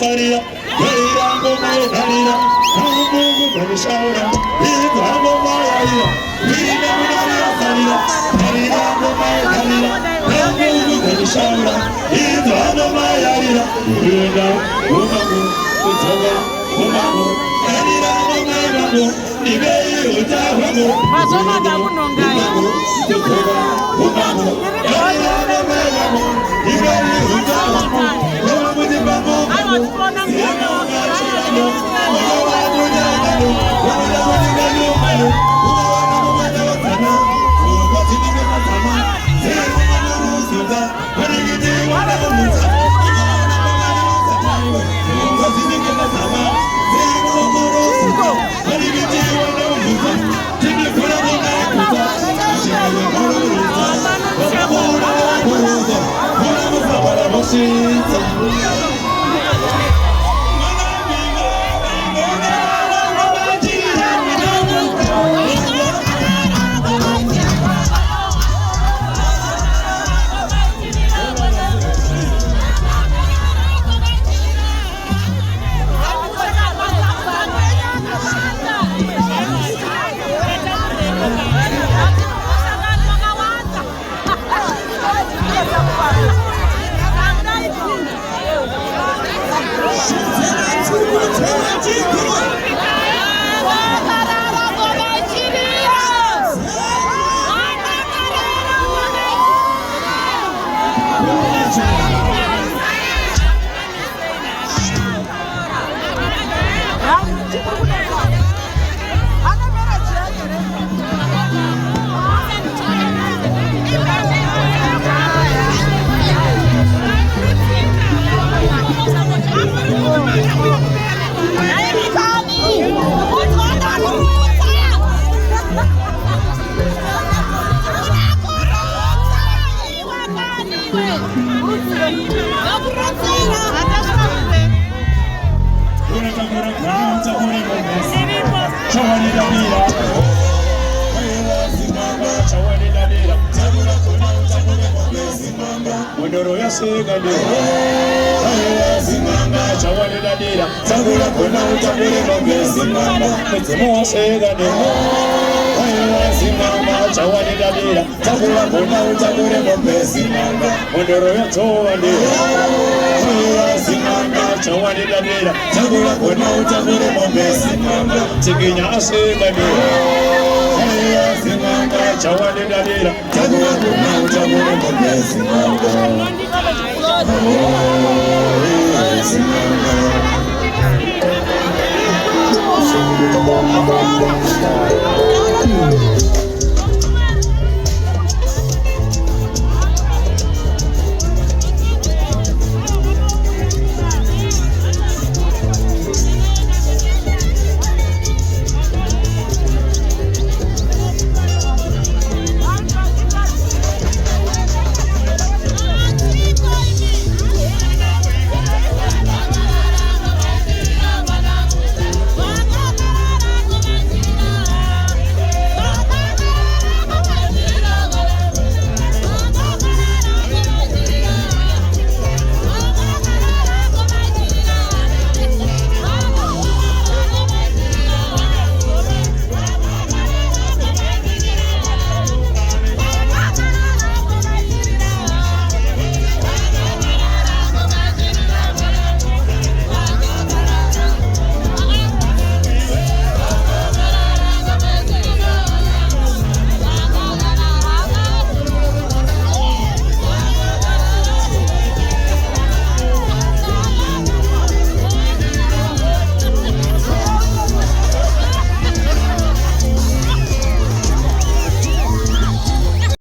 Saria, Verango Maria, Hamu Gavishara, Hidamo Maria, Vina Saria, Verango Maria, Hamu Gavishara, Hidamo Maria, Vina Umamu, Utawa, Umamu, Verango Maria, Ibei Utawamu, Mazoma Munongai, Utawa, Umamu, Verango Maria, Ibei Utawamu, Umamu Dibamu, Mondoro ya segade, Zimanga, Chawale la Dira, Tabula Kona, Tabule Monge, Zimanga, Metemo segade, Zimanga, Chawale la Dira, Tabula Kona, Tabule Monge, Zimanga, Mondoro ya Chawale, Zimanga, Chawale la Dira, Tabula Kona, Tabule Monge, Zimanga, Tiginya segade, Zimanga, Chawale la Dira, Tabula Kona, Tabule Monge, Zimanga. Oh,